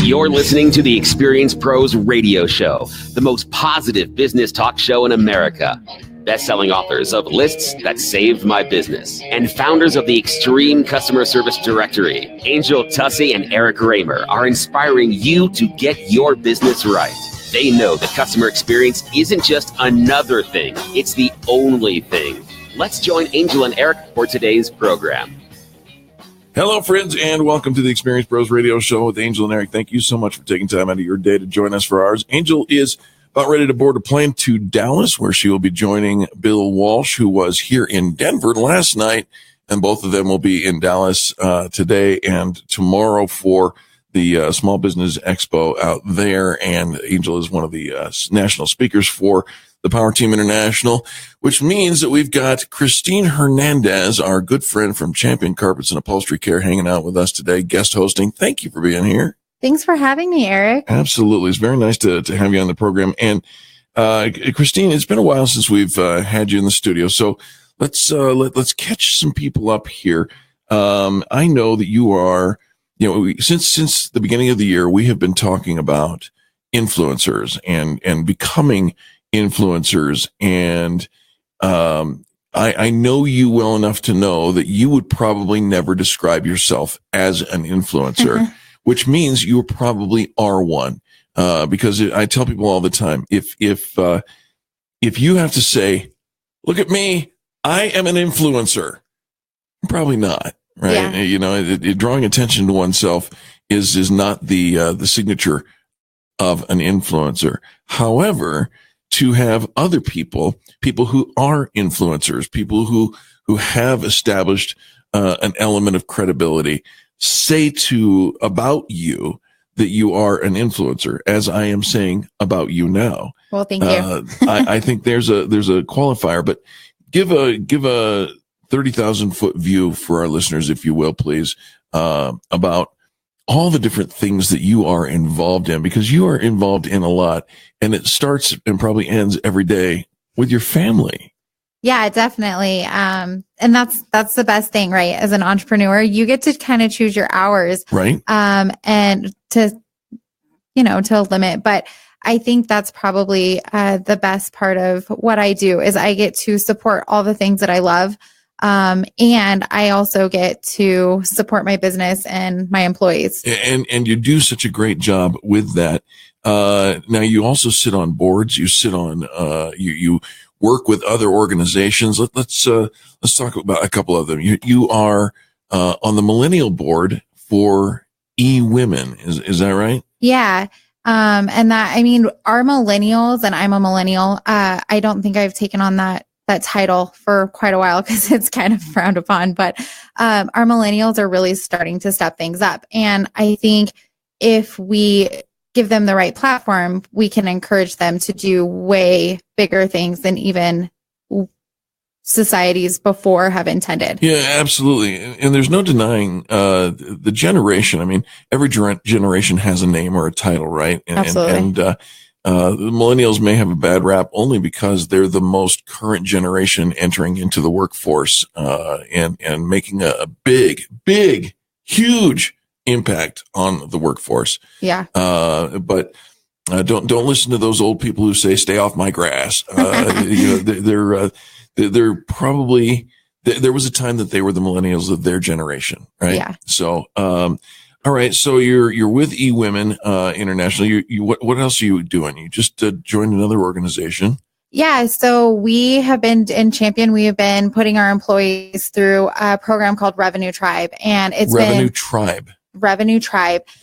You're listening to the Experience Pros Radio Show, the most positive business talk show in America. Best-selling authors of Lists That Saved My Business and founders of the Extreme Customer Service Directory, Angel Tussey and Eric Raymer, are inspiring you to get your business right. They know the customer experience isn't just another thing, it's the only thing. Let's join Angel and Eric for today's program. Hello, friends, and welcome to the Experience Pros Radio Show with Angel and Eric. Thank you so much for taking time out of your day to join us for ours. Angel is about ready to board a plane to Dallas, where she will be joining Bill Walsh, who was here in Denver last night, and both of them will be in Dallas today and tomorrow for the Small Business Expo out there. And Angel is one of the national speakers for the Power Team International, which means that we've got Christine Hernandez, our good friend from Champion Carpets and Upholstery Care, hanging out with us today, guest hosting. Thank you for being here. Thanks for having me, Eric. Absolutely. It's very nice to have you on the program. And Christine, it's been a while since we've had you in the studio, so let's catch some people up here. I know that you are, since the beginning of the year, we have been talking about influencers and becoming influencers, and I know you well enough to know that you would probably never describe yourself as an influencer, which means you probably are one. Because I tell people all the time, if you have to say, "Look at me, I am an influencer," probably not, right? Yeah. Drawing attention to oneself is not the signature of an influencer. However, to have other people who are influencers, people who have established an element of credibility, say about you that you are an influencer, as I am saying about you now. Well, thank you. I think there's a qualifier, but give a 30,000 foot view for our listeners, if you will, please, about all the different things that you are involved in, because you are involved in a lot, and it starts and probably ends every day with your family. Yeah, definitely. And that's the best thing, right? As an entrepreneur, you get to kind of choose your hours, right? And to limit, but I think that's probably the best part of what I do is I get to support all the things that I love. And I also get to support my business and my employees. And you do such a great job with that. Now you also sit on boards. You sit on, you work with other organizations. Let's talk about a couple of them. You are, on the millennial board for E-Women. Is that right? Yeah. And our millennials, and I'm a millennial. I don't think I've taken on that title for quite a while because it's kind of frowned upon, but our millennials are really starting to step things up. And I think if we give them the right platform, we can encourage them to do way bigger things than even societies before have intended. Yeah, absolutely. And there's no denying the generation. I mean, every generation has a name or a title, right? Absolutely. And the millennials may have a bad rap only because they're the most current generation entering into the workforce and making a big, huge impact on the workforce. Yeah. But don't listen to those old people who say, "Stay off my grass." They're probably, there was a time that they were the millennials of their generation, right? Yeah. So, all right. So you're with E-Women International. What else are you doing? You just joined another organization. Yeah. So we have been in Champion. We have been putting our employees through a program called Revenue Tribe, and it's Revenue Tribe.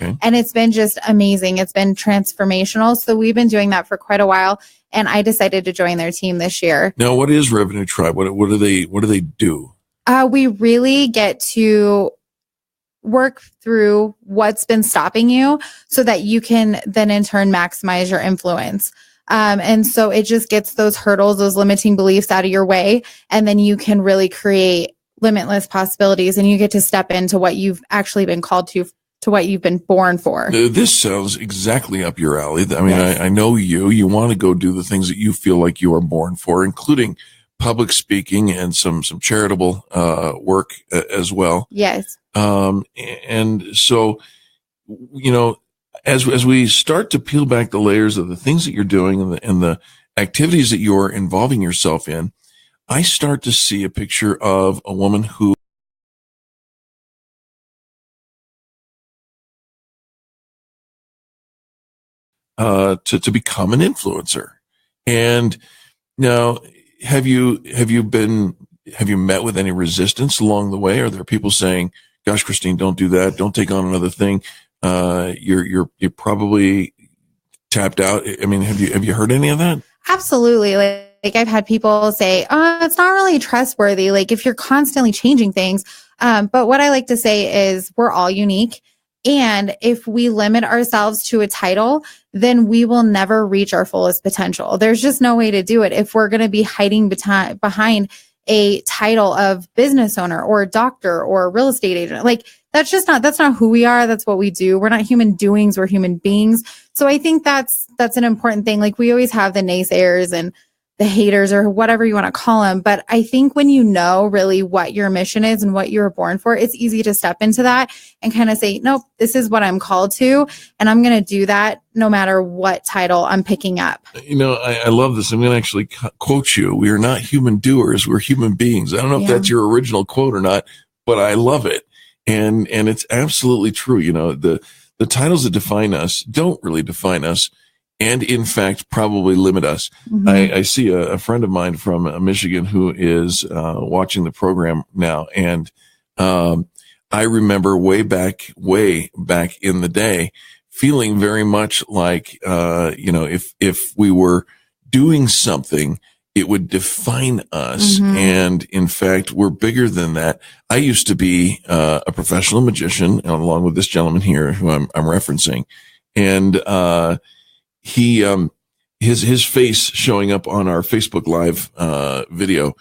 Okay. And it's been just amazing. It's been transformational. So we've been doing that for quite a while, and I decided to join their team this year. Now, what is Revenue Tribe? What do they do? We really get to work through what's been stopping you so that you can then in turn maximize your influence. And so it just gets those hurdles, those limiting beliefs out of your way. And then you can really create limitless possibilities, and you get to step into what you've actually been called to what you've been born for. This sounds exactly up your alley. I mean, yes. I know you want to go do the things that you feel like you are born for, including public speaking and some charitable work as well. Yes. And so, as we start to peel back the layers of the things that you're doing and the activities that you're involving yourself in, I start to see a picture of a woman who to become an influencer. And now, have you met with any resistance along the way? Are there people saying, "Gosh, Christine, don't do that. Don't take on another thing. You're probably tapped out." I mean, have you heard any of that? Absolutely. Like I've had people say, "Oh, it's not really trustworthy. Like if you're constantly changing things." But what I like to say is we're all unique. And if we limit ourselves to a title, then we will never reach our fullest potential. There's just no way to do it if we're going to be hiding behind a title of business owner or doctor or real estate agent. Like that's not who we are. That's what we do. We're not human doings. We're human beings. So I think that's an important thing. Like we always have the naysayers and the haters or whatever you want to call them. But I think when you know really what your mission is and what you were born for, it's easy to step into that and kind of say, nope, this is what I'm called to. And I'm going to do that no matter what title I'm picking up. You know, I love this. I'm going to actually quote you. We are not human doers. We're human beings. I don't know if that's your original quote or not, but I love it. And it's absolutely true. You know, the titles that define us don't really define us. And in fact, probably limit us. Mm-hmm. I see a friend of mine from Michigan who is watching the program now. And I remember way back in the day, feeling very much like, if we were doing something, it would define us. Mm-hmm. And in fact, we're bigger than that. I used to be a professional magician along with this gentleman here who I'm referencing. And his face showing up on our Facebook Live video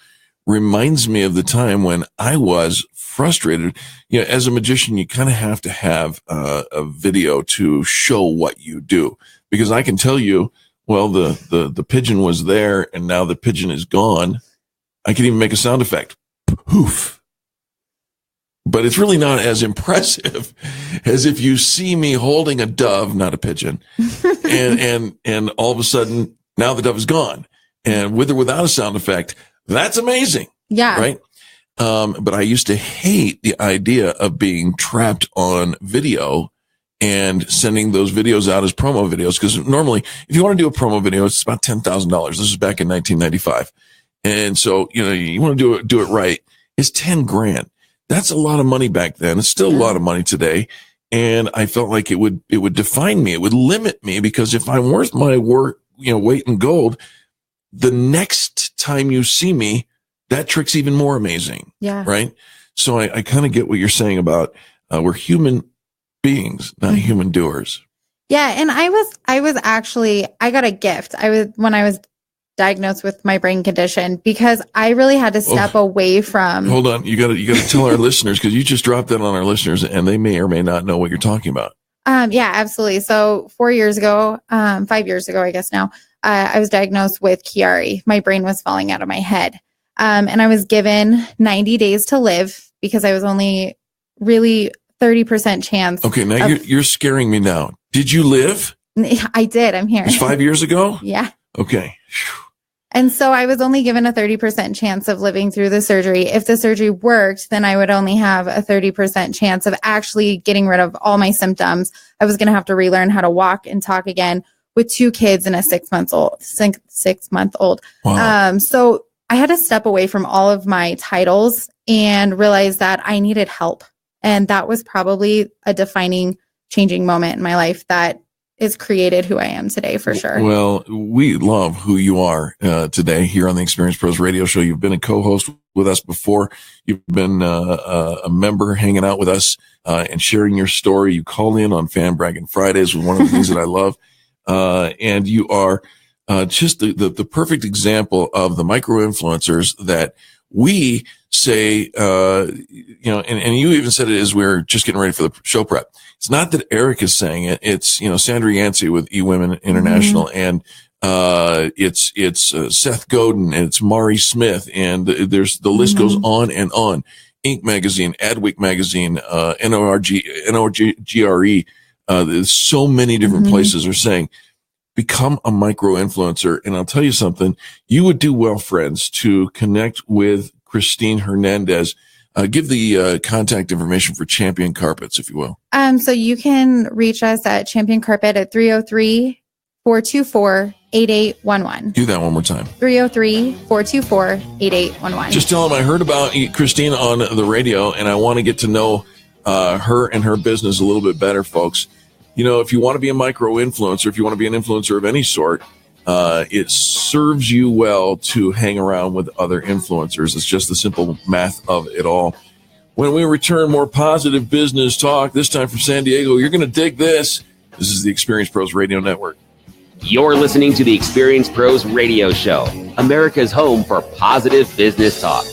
reminds me of the time when I was frustrated. You know, as a magician, you kind of have to have a video to show what you do, because I can tell you, well, the pigeon was there and now the pigeon is gone. I can even make a sound effect. Poof. But it's really not as impressive as if you see me holding a dove, not a pigeon, and all of a sudden now the dove is gone, and with or without a sound effect. That's amazing. Yeah. Right. But I used to hate the idea of being trapped on video and sending those videos out as promo videos. Because normally, if you want to do a promo video, it's about $10,000. This is back in 1995. And so, you want to do it right. It's $10,000. That's a lot of money back then. It's still a lot of money today. And I felt like it would define me. It would limit me, because if I'm worth my work, weight in gold, the next time you see me, that trick's even more amazing. Yeah. Right. So I kind of get what you're saying about, we're human beings, not human doers. Yeah. And I got a gift. When I was diagnosed with my brain condition, because I really had to step away from. Hold on. You gotta tell our listeners, because you just dropped that on our listeners and they may or may not know what you're talking about. Yeah, absolutely. So 5 years ago, I guess now, I was diagnosed with Chiari. My brain was falling out of my head. And I was given 90 days to live, because I was only really 30% chance. Okay. Now you're scaring me now. Did you live? I did. I'm here. It was 5 years ago? Yeah. Okay. And so I was only given a 30% chance of living through the surgery. If the surgery worked, then I would only have a 30% chance of actually getting rid of all my symptoms. I was going to have to relearn how to walk and talk again with 2 kids and a 6-month-old. Wow. So I had to step away from all of my titles and realize that I needed help. And that was probably a defining, changing moment in my life that is created who I am today, for sure. Well, we love who you are today here on the Experience Pros Radio Show. You've been a co-host with us before. You've been a member hanging out with us and sharing your story. You call in on Fan Bragging Fridays, was one of the things that I love. And you are just the perfect example of the micro influencers that we say, and you even said it as we're just getting ready for the show prep. It's not that Eric is saying it. It's, Sandra Yancey with eWomen International, and it's Seth Godin, and it's Mari Smith, and the list goes on and on. Inc. magazine, Adweek magazine, NORGRE, There's so many different places are saying, become a micro influencer. And I'll tell you something, you would do well, friends, to connect with Christine Hernandez. Give the contact information for Champion Carpets, if you will. So you can reach us at Champion Carpet at 303-424-8811. Do that one more time. 303-424-8811. Just tell them I heard about Christine on the radio, and I want to get to know her and her business a little bit better, folks. You know, if you want to be a micro influencer, if you want to be an influencer of any sort, it serves you well to hang around with other influencers. It's just the simple math of it all. When we return, more positive business talk, this time from San Diego. You're going to dig this. This is the Experience Pros Radio Network. You're listening to the Experience Pros Radio Show, America's home for positive business talk.